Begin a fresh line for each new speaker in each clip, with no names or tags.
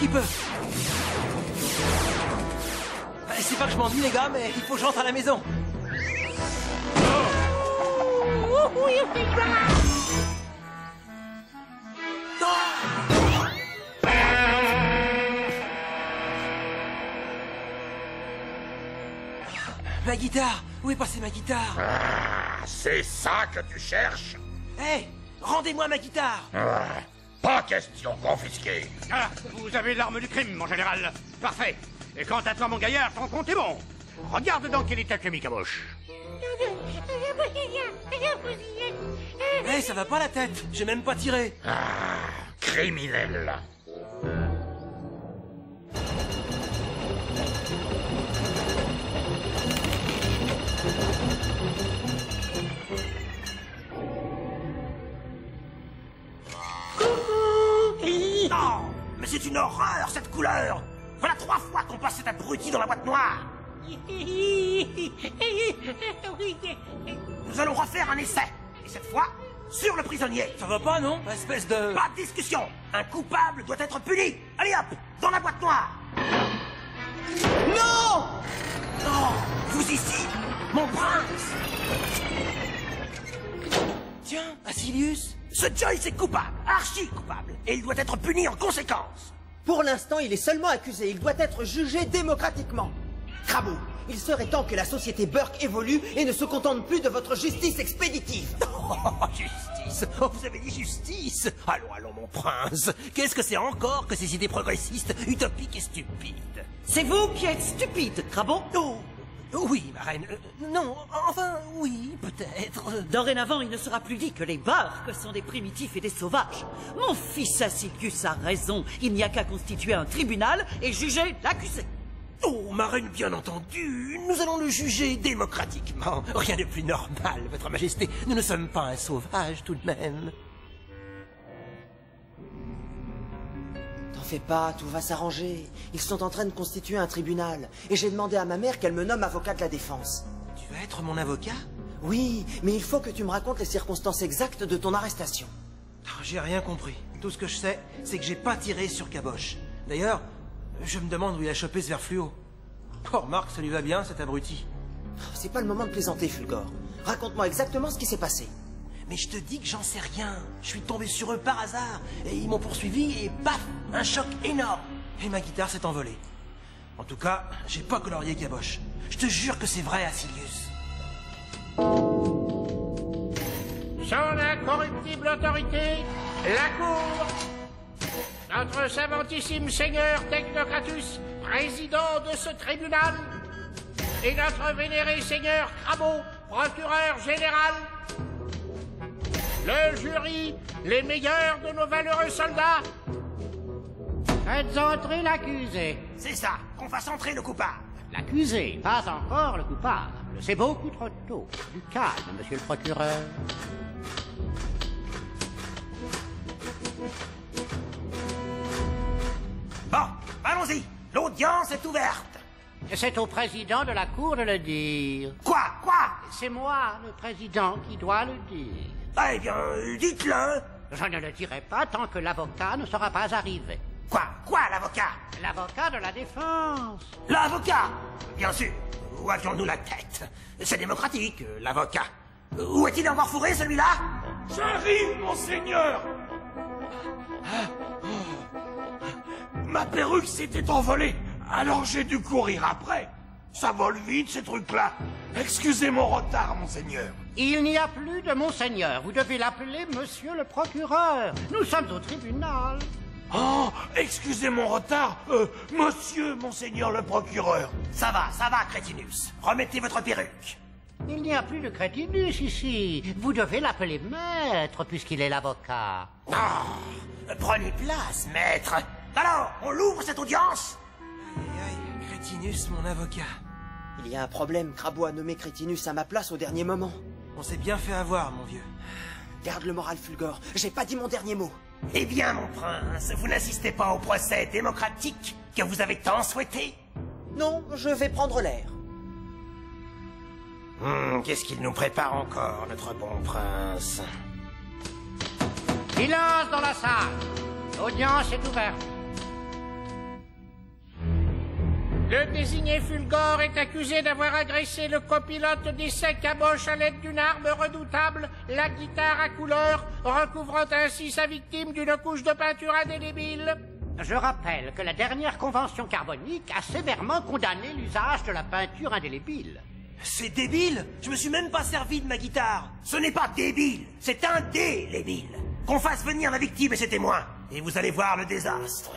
qui peut. C'est pas que je m'ennuie, les gars, mais il faut que je rentre à la maison. Ma guitare! Où est passée ma guitare?
Ah, c'est ça que tu cherches?
Hé! Rendez-moi ma guitare!
Ah, pas question confisquée.
Ah, vous avez l'arme du crime, mon général. Parfait. Et quant à toi, mon gaillard, ton compte est bon. Regarde dans quel état tu es mis, caboche.
Hé, ça va pas la tête! J'ai même pas tiré!
Ah, criminel.
Non, mais c'est une horreur, cette couleur. Voilà 3 fois qu'on passe cet abruti dans la boîte noire. Nous allons refaire un essai. Et cette fois, sur le prisonnier.
Ça va pas, non? Espèce de...
Pas de discussion. Un coupable doit être puni. Allez hop, dans la boîte noire.
Non!
Non, vous ici, mon prince.
Tiens, Asilius.
Ce Joyce est coupable, archi coupable. Et il doit être puni en conséquence.
Pour l'instant, il est seulement accusé. Il doit être jugé démocratiquement. Crabeau, il serait temps que la société Burke évolue et ne se contente plus de votre justice expéditive.
Oh, justice. Oh, vous avez dit justice. Allons, allons, mon prince. Qu'est-ce que c'est encore que ces idées progressistes, utopiques et stupides?
C'est vous qui êtes stupide, Crabeau.
Oh, oui, ma reine. Non, enfin, oui, peut-être.
Dorénavant, il ne sera plus dit que les Burke sont des primitifs et des sauvages. Mon fils Asilius a raison. Il n'y a qu'à constituer un tribunal et juger l'accusé.
Oh, ma reine, bien entendu, nous allons le juger démocratiquement. Rien de plus normal, votre majesté. Nous ne sommes pas un sauvage, tout de même.
T'en fais pas, tout va s'arranger. Ils sont en train de constituer un tribunal. Et j'ai demandé à ma mère qu'elle me nomme avocat de la défense.
Tu vas être mon avocat?
Oui, mais il faut que tu me racontes les circonstances exactes de ton arrestation.
J'ai rien compris. Tout ce que je sais, c'est que j'ai pas tiré sur Caboche. D'ailleurs, je me demande où il a chopé ce verre fluo. Oh, remarque, ça lui va bien, cet abruti.
C'est pas le moment de plaisanter, Fulgore. Raconte-moi exactement ce qui s'est passé.
Mais je te dis que j'en sais rien. Je suis tombé sur eux par hasard. Et ils m'ont poursuivi et paf, un choc énorme. Et ma guitare s'est envolée. En tout cas, j'ai pas colorié Caboche. Je te jure que c'est vrai, Asilius.
Son incorruptible autorité, la cour. Notre savantissime seigneur Technocratus, président de ce tribunal, et notre vénéré seigneur Crabeau, procureur général. Le jury, les meilleurs de nos valeureux soldats. Faites entrer l'accusé.
C'est ça, qu'on fasse entrer le coupable.
L'accusé, pas encore le coupable. C'est beaucoup trop tôt. Du calme, monsieur le procureur.
Bon, allons-y, l'audience est ouverte.
C'est au président de la cour de le dire.
Quoi?
C'est moi, le président, qui dois le dire.
Eh bien, dites-le.
Je ne le dirai pas tant que l'avocat ne sera pas arrivé.
Quoi, l'avocat?
L'avocat de la défense.
L'avocat? Bien sûr. Où avions-nous la tête? C'est démocratique, l'avocat. Où est-il encore fourré, celui-là?
J'arrive, monseigneur. Ma perruque s'était envolée, alors j'ai dû courir après. Ça vole vite, ces trucs-là. Excusez mon retard, monseigneur.
Il n'y a plus de monseigneur. Vous devez l'appeler monsieur le procureur. Nous sommes au tribunal.
Oh, excusez mon retard, monsieur, monseigneur le procureur.
Ça va, Crétinus. Remettez votre perruque.
Il n'y a plus de crétinus ici. Vous devez l'appeler maître, puisqu'il est l'avocat.
Prenez place, maître. Alors, on l'ouvre cette audience?
Aïe, Crétinus, mon avocat.
Il y a un problème. Crabeau a nommé Crétinus à ma place au dernier moment.
On s'est bien fait avoir, mon vieux.
Garde le moral, Fulgore. J'ai pas dit mon dernier mot.
Eh bien, mon prince, vous n'assistez pas au procès démocratique que vous avez tant souhaité?
Non, je vais prendre l'air.
Qu'est-ce qu'il nous prépare encore, notre bon prince?
Silence dans la salle. L'audience est ouverte.
Le désigné Fulgore est accusé d'avoir agressé le copilote d'essai Caboche à l'aide d'une arme redoutable, la guitare à couleur, recouvrant ainsi sa victime d'une couche de peinture indélébile.
Je rappelle que la dernière convention carbonique a sévèrement condamné l'usage de la peinture indélébile.
C'est débile. Je me suis même pas servi de ma guitare.
Ce n'est pas débile, c'est indélébile. Qu'on fasse venir la victime et ses témoins, et vous allez voir le désastre.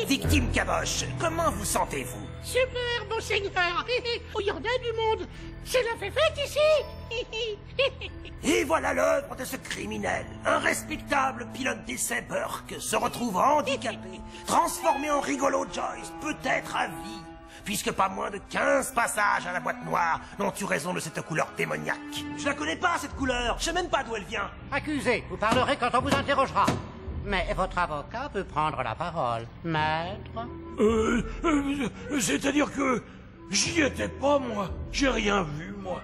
Victime Caboche, comment vous sentez-vous?
Super, monseigneur. Oh, il y en a du monde. C'est la fête ici.
Et voilà l'œuvre de ce criminel. Un respectable pilote d'essai Burke se retrouve handicapé, transformé en rigolo Joyce, peut-être à vie, puisque pas moins de 15 passages à la boîte noire n'ont eu raison de cette couleur démoniaque.
Je la connais pas, cette couleur. Je sais même pas d'où elle vient.
Accusé, vous parlerez quand on vous interrogera. Mais votre avocat peut prendre la parole. Maître?
C'est-à-dire que j'y étais pas, moi. J'ai rien vu, moi.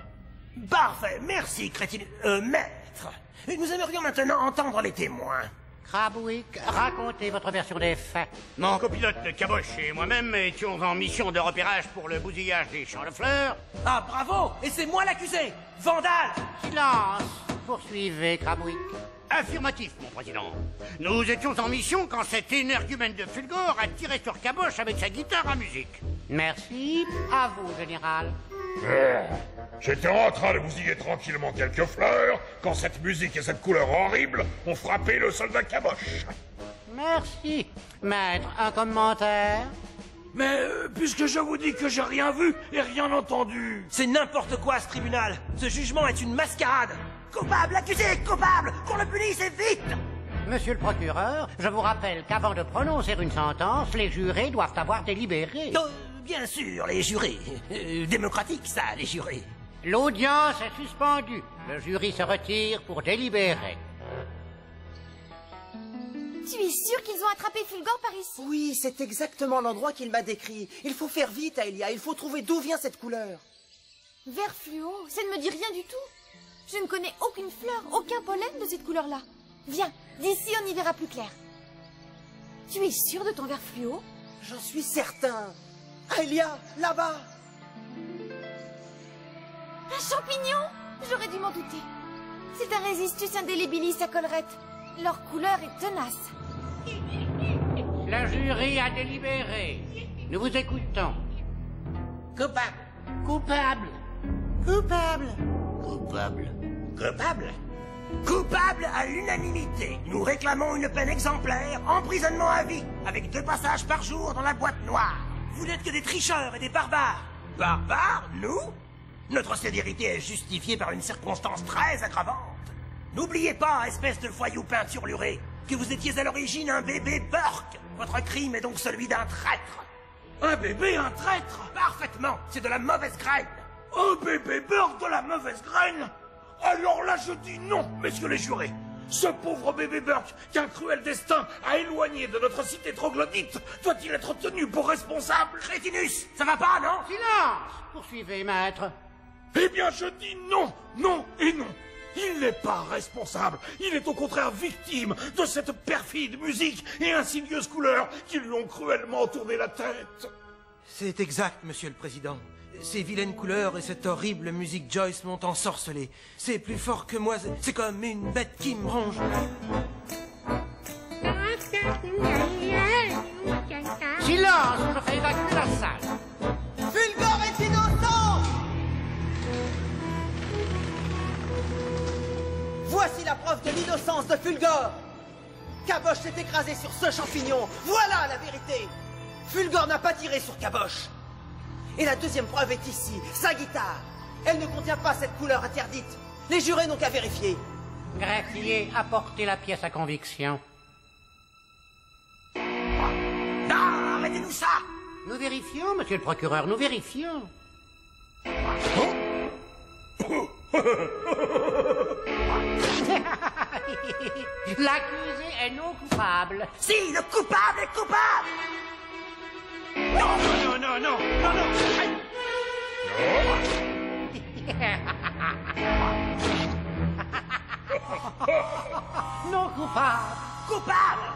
Parfait, merci, crétine... maître. Nous aimerions maintenant entendre les témoins.
Crabwick, racontez votre version des faits.
Mon copilote Caboche et moi-même étions en mission de repérage pour le bousillage des champs de fleurs.
Ah, bravo. Et c'est moi l'accusé. Vandale.
Silence. Poursuivez, Crabwick.
Affirmatif, mon président. Nous étions en mission quand cet énergumène de Fulgore a tiré sur Caboche avec sa guitare à musique.
Merci. À vous, général.
J'étais en train de bousiller tranquillement quelques fleurs quand cette musique et cette couleur horrible ont frappé le soldat Caboche.
Merci. Maître, un commentaire?
Mais puisque je vous dis que j'ai rien vu et rien entendu...
C'est n'importe quoi, ce tribunal. Ce jugement est une mascarade.
Coupable, accusé, coupable, qu'on le punisse et vite.
Monsieur le procureur, je vous rappelle qu'avant de prononcer une sentence, les jurés doivent avoir délibéré.
Bien sûr, les jurés. Démocratique, ça, les jurés.
L'audience est suspendue. Le jury se retire pour délibérer.
Tu es sûr qu'ils ont attrapé Fulgore par ici?
Oui, c'est exactement l'endroit qu'il m'a décrit. Il faut faire vite, Aelia. Il faut trouver d'où vient cette couleur.
Vert fluo, ça ne me dit rien du tout. Je ne connais aucune fleur, aucun pollen de cette couleur-là. Viens, d'ici on y verra plus clair. Tu es sûr de ton vert fluo?
J'en suis certain. Aelia, là-bas.
Un champignon? J'aurais dû m'en douter. C'est un Resistus indélébilis à collerette. Leur couleur est tenace.
Le jury a délibéré. Nous vous écoutons.
Coupable.
Coupable.
Coupable.
Coupable. Coupable? Coupable à l'unanimité. Nous réclamons une peine exemplaire, emprisonnement à vie, avec 2 passages par jour dans la boîte noire.
Vous n'êtes que des tricheurs et des barbares.
Barbares, nous? Notre sévérité est justifiée par une circonstance très aggravante. N'oubliez pas, espèce de voyou peinturluré, que vous étiez à l'origine un bébé Burke. Votre crime est donc celui d'un traître.
Un bébé, un traître?
Parfaitement, c'est de la mauvaise graine.
Un bébé Burke de la mauvaise graine? Alors là, je dis non, messieurs les jurés. Ce pauvre bébé Burke, qu'un cruel destin a éloigné de notre cité troglodyte, doit-il être tenu pour responsable?
Crétinus, ça va pas, non?
Silence. Poursuivez, maître.
Eh bien, je dis non, non et non. Il n'est pas responsable. Il est au contraire victime de cette perfide musique et insidieuse couleur qui lui ont cruellement tourné la tête.
C'est exact, monsieur le président. Ces vilaines couleurs et cette horrible musique Joyce m'ont ensorcelé. C'est plus fort que moi, c'est comme une bête qui me ronge.
Silence, je fais évacuer la salle.
Fulgore est innocent! Voici la preuve de l'innocence de Fulgore. Caboche s'est écrasé sur ce champignon. Voilà la vérité. Fulgore n'a pas tiré sur Caboche. Et la deuxième preuve est ici, sa guitare. Elle ne contient pas cette couleur interdite. Les jurés n'ont qu'à vérifier.
Greffier, apportez la pièce à conviction.
Non, arrêtez-nous ça!
Nous vérifions, monsieur le procureur, nous vérifions. L'accusé est non coupable.
Si, le coupable est coupable!
Non, non, non, non, non, non. Aïe.
Non coupable.
Coupable!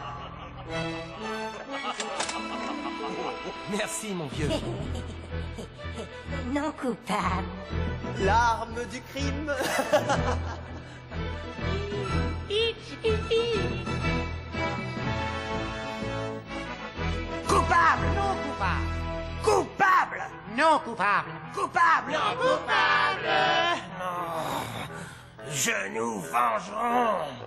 Merci, mon vieux.
Non coupable.
L'arme du crime.
Coupable!
Non coupable.
Coupable!
Non coupable.
Coupable!
Non coupable.
Je nous vengerons!